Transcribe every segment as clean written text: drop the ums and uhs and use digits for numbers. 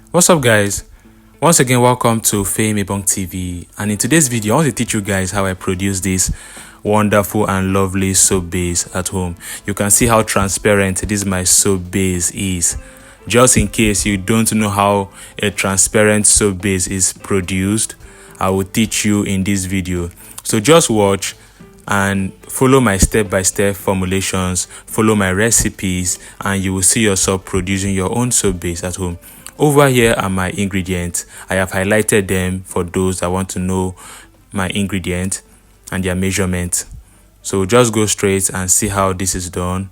What's up, guys? Once again, welcome to Fame Ebong TV. And in today's video, I want to teach you guys how I produce this wonderful and lovely soap base at home. You can see how transparent this my soap base is. Just in case you don't know how a transparent soap base is produced, I will teach you in this video. So just watch and follow my step-by-step formulations, follow my recipes, and you will see yourself producing your own soap base at home. Over here are my ingredients. I have highlighted them for those that want to know my ingredients and their measurements. So just go straight and see how this is done.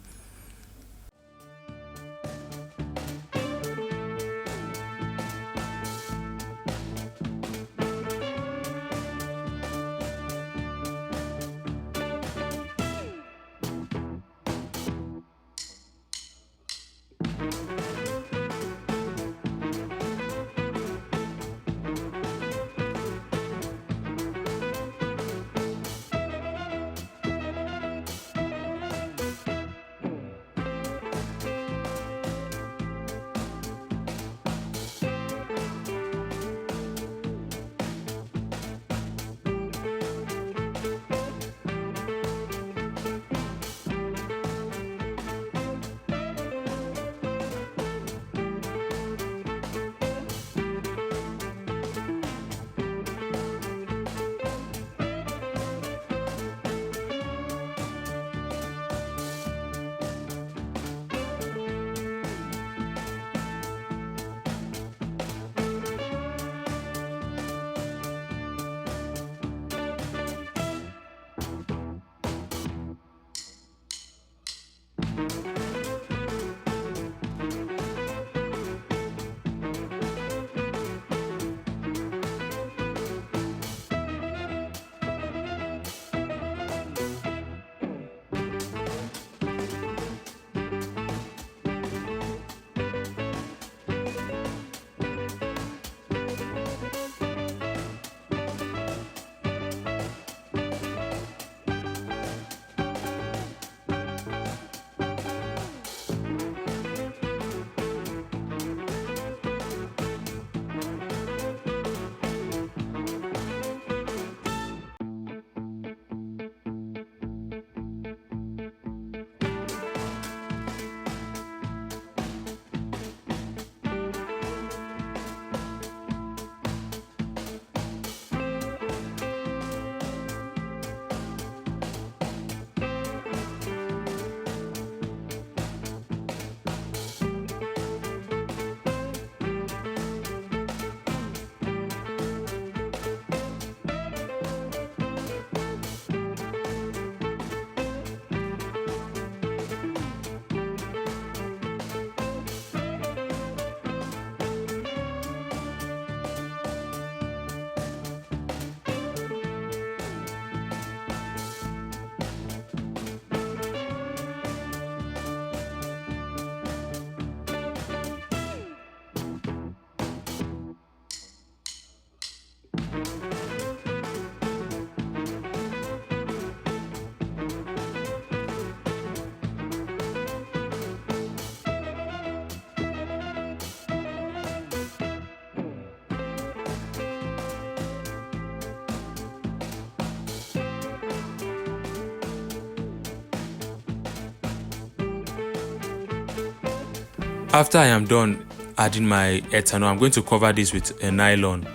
After I am done adding my ethanol, I'm going to cover this with a nylon.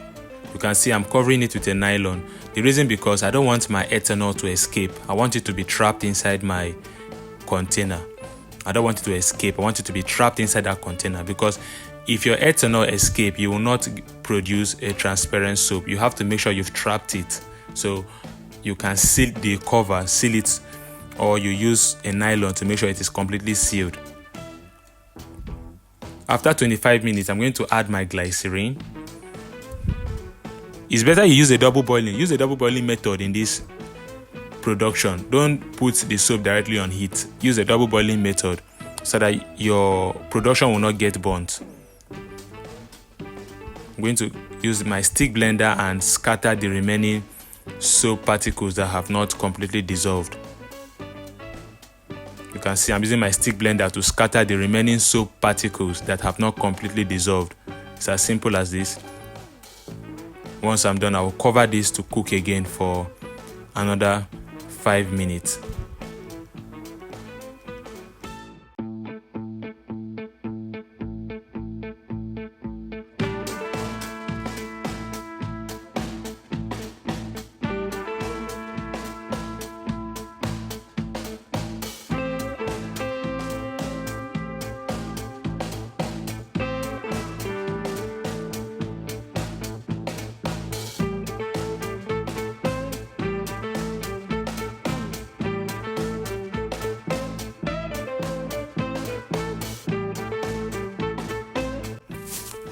You can see I'm covering it with a nylon. The reason because I don't want my ethanol to escape. I want it to be trapped inside my container. I don't want it to escape. I want it to be trapped inside that container, because if your ethanol escape, you will not produce a transparent soap. You have to make sure you've trapped it. So you can seal the cover, seal it, or you use a nylon to make sure it is completely sealed. After 25 minutes, I'm going to add my glycerin. It's better you use a double boiling. Use a double boiling method in this production. Don't put the soap directly on heat. Use a double boiling method so that your production will not get burnt. I'm going to use my stick blender and scatter the remaining soap particles that have not completely dissolved. You can see I'm using my stick blender to scatter the remaining soap particles that have not completely dissolved. It's as simple as this. Once I'm done, I will cover this to cook again for another 5 minutes.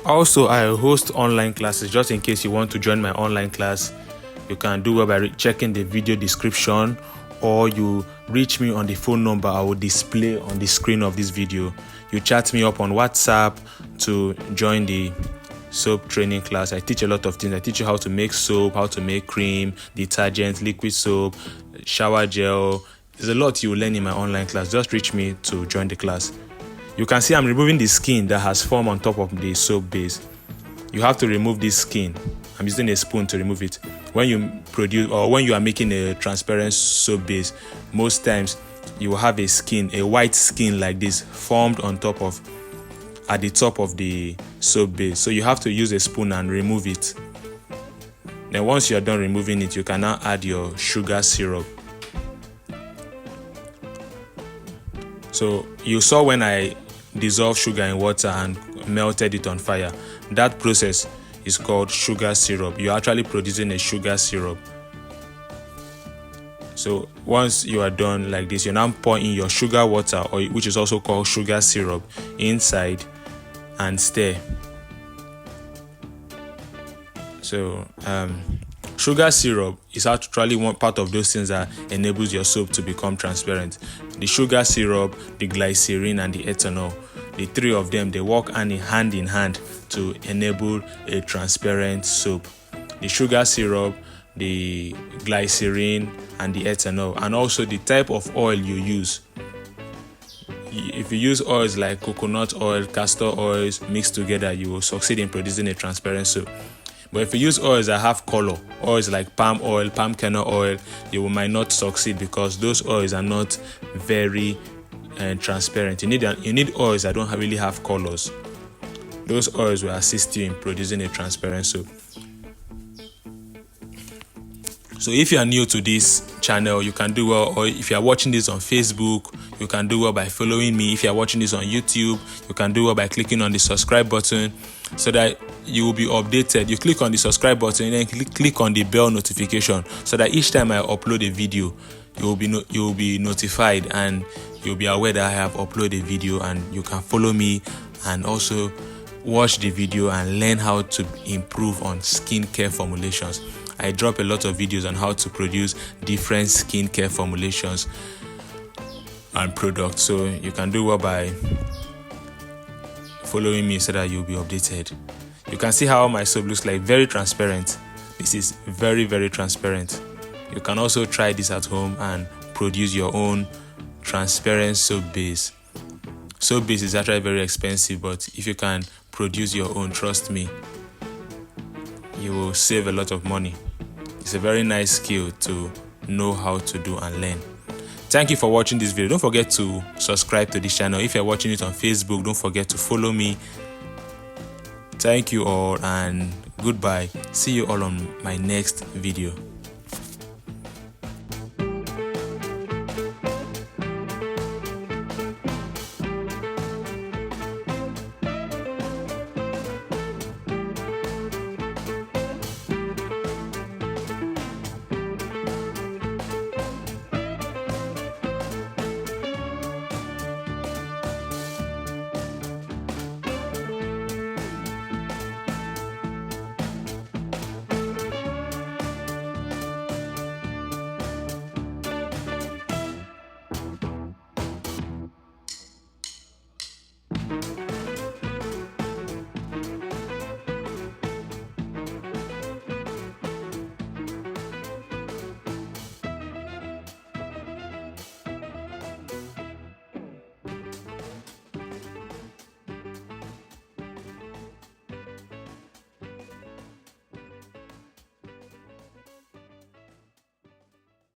Also, I host online classes. Just in case you want to join my online class, you can do it by checking the video description, or you reach me on the phone number I will display on the screen of this video. You chat me up on WhatsApp to join the soap training class. I teach a lot of things. I teach you how to make soap, how to make cream, detergent, liquid soap, shower gel. There's a lot you will learn in my online class. Just reach me to join the class. You can see I'm removing the skin that has formed on top of the soap base. You have to remove this skin. I'm using a spoon to remove it. When you produce, or when you are making a transparent soap base, most times you will have a skin, a white skin like this, formed on top of, at the top of the soap base. So you have to use a spoon and remove it. Then once you're done removing it, you can now add your sugar syrup. So you saw when I dissolved sugar in water and melted it on fire. That process is called sugar syrup. You're actually producing a sugar syrup. So once you are done like this, you now pour in your sugar water, or which is also called sugar syrup, inside and stir. So sugar syrup is actually one part of those things that enables your soap to become transparent. The sugar syrup, the glycerin, and the ethanol, the three of them, they work hand in hand to enable a transparent soap. The sugar syrup, the glycerin, and the ethanol, and also the type of oil you use. If you use oils like coconut oil, castor oils mixed together, you will succeed in producing a transparent soap. But if you use oils that have color, oils like palm oil, palm kernel oil, you might not succeed, because those oils are not very transparent. You need oils that don't really have colors. Those oils will assist you in producing a transparent soap. So if you are new to this channel, you can do well, or if you are watching this on Facebook, you can do well by following me. If you are watching this on YouTube, you can do well by clicking on the subscribe button, so that you will be updated. You click on the subscribe button and then click on the bell notification, so that each time I upload a video, you will be notified, and you'll be aware that I have uploaded a video, and you can follow me and also watch the video and learn how to improve on skincare formulations. I drop a lot of videos on how to produce different skincare formulations and products, so you can do well by following me so that you'll be updated. You can see how my soap looks like, very transparent. This is very, very transparent. You can also try this at home and produce your own transparent soap base. Soap base is actually very expensive, but if you can produce your own, trust me, you will save a lot of money. It's a very nice skill to know how to do and learn. Thank you for watching this video. Don't forget to subscribe to this channel. If you're watching it on Facebook, don't forget to follow me. Thank you all, and goodbye. See you all on my next video.